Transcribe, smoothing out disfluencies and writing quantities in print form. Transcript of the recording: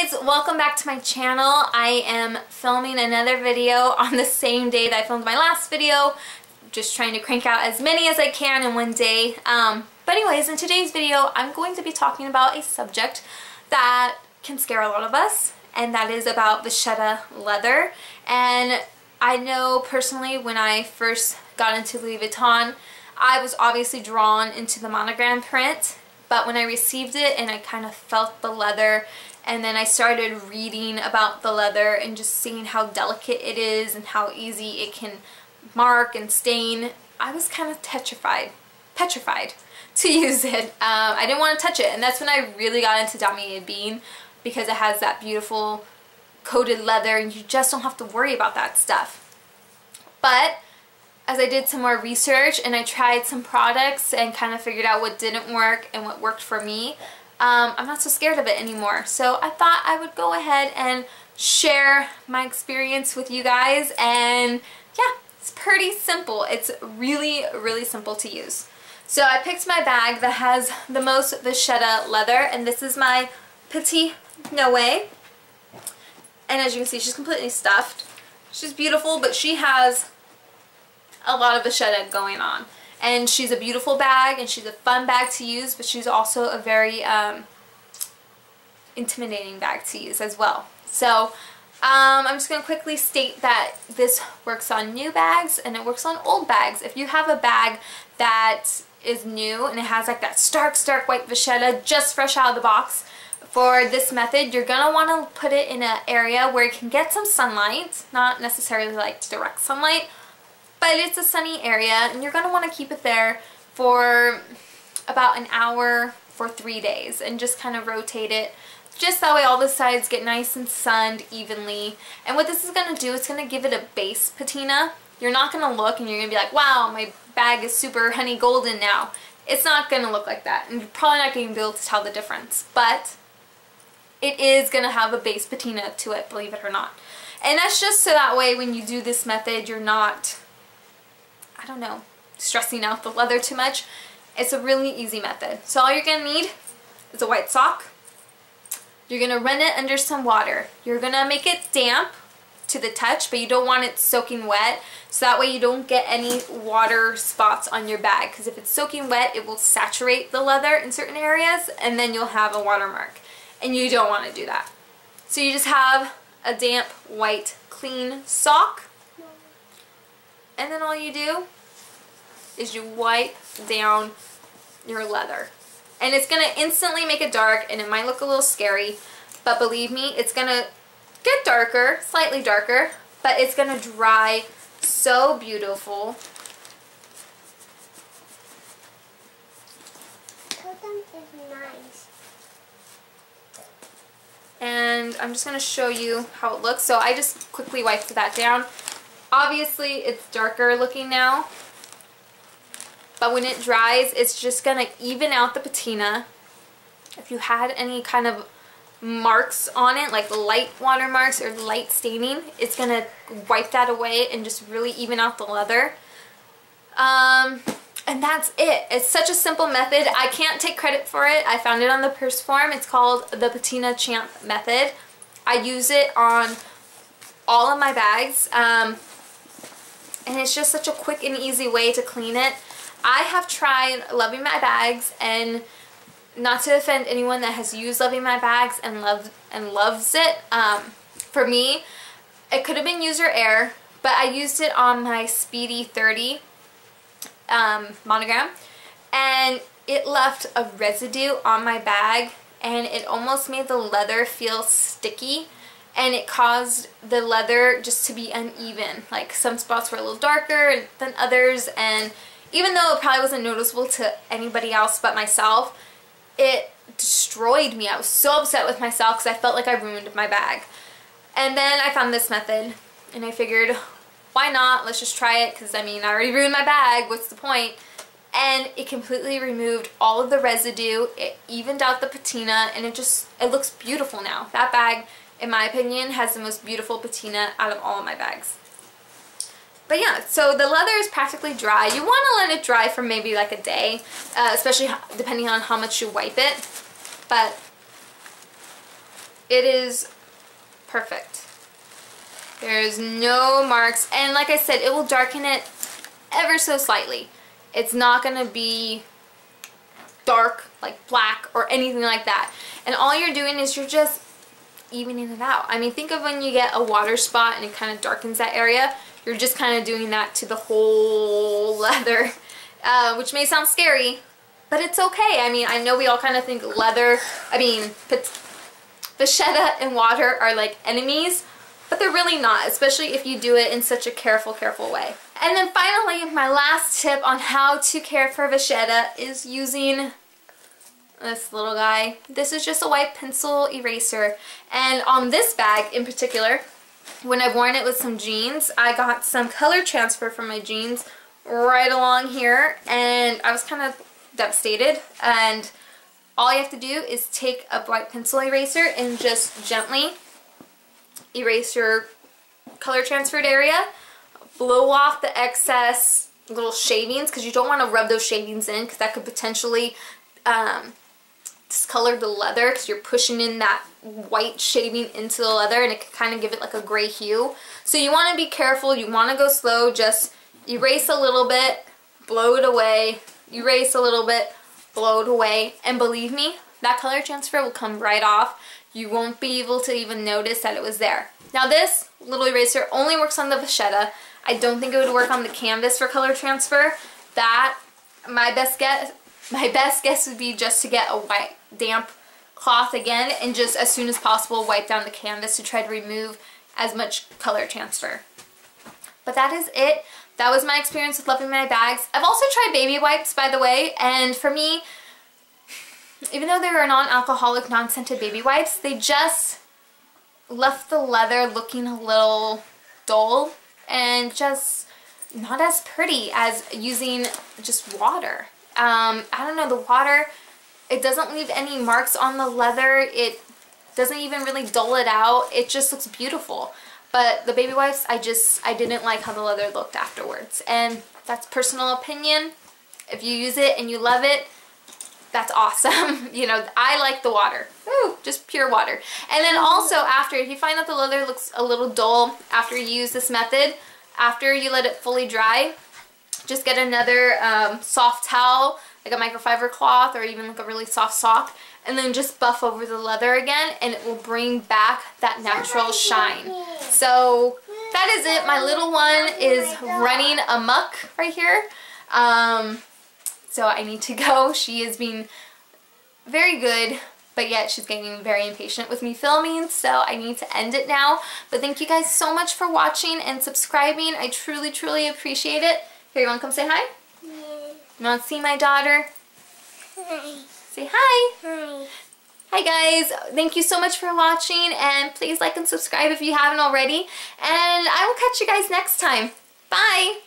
guys, welcome back to my channel. I am filming another video on the same day that I filmed my last video. Just trying to crank out as many as I can in one day. But anyways, in today's video, I'm going to be talking about a subject that can scare a lot of us, and that is about Vachetta leather. And I know personally when I first got into Louis Vuitton, I was obviously drawn into the monogram print, but when I received it and I kind of felt the leather, and then I started reading about the leather and just seeing how delicate it is and how easy it can mark and stain, I was kind of petrified to use it. I didn't want to touch it, and that's when I really got into Damier Ebene, because it has that beautiful coated leather and you just don't have to worry about that stuff. But as I did some more research and I tried some products and kind of figured out what didn't work and what worked for me, I'm not so scared of it anymore. So I thought I would go ahead and share my experience with you guys, and yeah, it's pretty simple. It's really, really simple to use. So I picked my bag that has the most Vachetta leather, and this is my Petite Noe. And as you can see, she's completely stuffed. She's beautiful, but she has a lot of Vachetta going on. And she's a beautiful bag, and she's a fun bag to use, but she's also a very intimidating bag to use as well. So I'm just going to quickly state that this works on new bags and it works on old bags. If you have a bag that is new and it has like that stark white Vachetta just fresh out of the box, for this method you're going to want to put it in an area where it can get some sunlight, not necessarily like direct sunlight, but it's a sunny area, and you're going to want to keep it there for about an hour for 3 days and just kind of rotate it, just that way all the sides get nice and sunned evenly. And what this is going to do, it's going to give it a base patina. You're not going to look and you're going to be like, wow, my bag is super honey golden now. It's not going to look like that, and you're probably not going to be able to tell the difference, but it is going to have a base patina to it, believe it or not. And that's just so that way when you do this method, you're not, I don't know, stressing out the leather too much. It's a really easy method. So all you're going to need is a white sock. You're going to run it under some water. You're going to make it damp to the touch, but you don't want it soaking wet, so that way you don't get any water spots on your bag, because if it's soaking wet, it will saturate the leather in certain areas, and then you'll have a watermark, and you don't want to do that. So you just have a damp, white, clean sock, and then all you do is you wipe down your leather. And it's going to instantly make it dark, and it might look a little scary, but believe me, it's going to get darker, slightly darker, but it's going to dry so beautiful. Is nice. And I'm just going to show you how it looks. So I just quickly wiped that down. Obviously it's darker looking now, but when it dries, it's just going to even out the patina. If you had any kind of marks on it, like light watermarks or light staining, it's going to wipe that away and just really even out the leather. And that's it. It's such a simple method. I can't take credit for it. I found it on the purse form. It's called the Patina Champ method. I use it on all of my bags, and it's just such a quick and easy way to clean it. I have tried Loving My Bags, and not to offend anyone that has used Loving My Bags and loves it, for me, it could have been user error, but I used it on my Speedy 30 monogram, and it left a residue on my bag, and it almost made the leather feel sticky, and it caused the leather just to be uneven. Like some spots were a little darker than others, and even though it probably wasn't noticeable to anybody else but myself, it destroyed me. I was so upset with myself because I felt like I ruined my bag. And then I found this method, and I figured, why not? Let's just try it, because I mean, I already ruined my bag. What's the point? And it completely removed all of the residue. It evened out the patina, and it looks beautiful now. That bag, in my opinion, has the most beautiful patina out of all of my bags. But yeah, so the leather is practically dry. You want to let it dry for maybe like a day, especially depending on how much you wipe it. But It is perfect. There's no marks, and like I said, it will darken it ever so slightly. It's not gonna be dark, like black or anything like that. And all you're doing is you're just evening it out. I mean, think of when you get a water spot and it kind of darkens that area. You're just kind of doing that to the whole leather, which may sound scary, but it's okay. I mean, I know we all kind of think leather, Vachetta and water are like enemies, but they're really not, especially if you do it in such a careful way. And then finally, my last tip on how to care for Vachetta is using this little guy. This is just a white pencil eraser. And on this bag in particular, when I've worn it with some jeans, I got some color transfer from my jeans right along here, and I was kind of devastated. And all you have to do is take a white pencil eraser and just gently erase your color transferred area, blow off the excess little shavings, because you don't want to rub those shavings in, because that could potentially discolor the leather, because you're pushing in that white shaving into the leather and it can kind of give it like a gray hue. So you want to be careful, you want to go slow, just erase a little bit, blow it away, erase a little bit, blow it away, and believe me, that color transfer will come right off. You won't be able to even notice that it was there. Now this little eraser only works on the Vachetta. I don't think it would work on the canvas for color transfer. That, my best guess would be just to get a white damp cloth again and just as soon as possible wipe down the canvas to try to remove as much color transfer. But that is it. That was my experience with loving my bags. I've also tried baby wipes, by the way, and for me, even though they were non-alcoholic, non-scented baby wipes, they just left the leather looking a little dull and just not as pretty as using just water. I don't know, the water, it doesn't leave any marks on the leather. It doesn't even really dull it out. It just looks beautiful. But the baby wipes, I didn't like how the leather looked afterwards. And that's personal opinion. If you use it and you love it, that's awesome. You know, I like the water. Ooh, just pure water. And then also after, if you find that the leather looks a little dull after you use this method, after you let it fully dry, just get another soft towel, like a microfiber cloth or even like a really soft sock, and then just buff over the leather again, and it will bring back that natural shine. So that is it. My little one is running amok right here. So I need to go. She is being very good, but yet she's getting very impatient with me filming, so I need to end it now. But thank you guys so much for watching and subscribing. I truly, truly appreciate it. Here, you want to come say hi? Yeah. You want to see my daughter? Hi. Say hi. Hi. Hi guys, thank you so much for watching, and please like and subscribe if you haven't already, and I will catch you guys next time. Bye!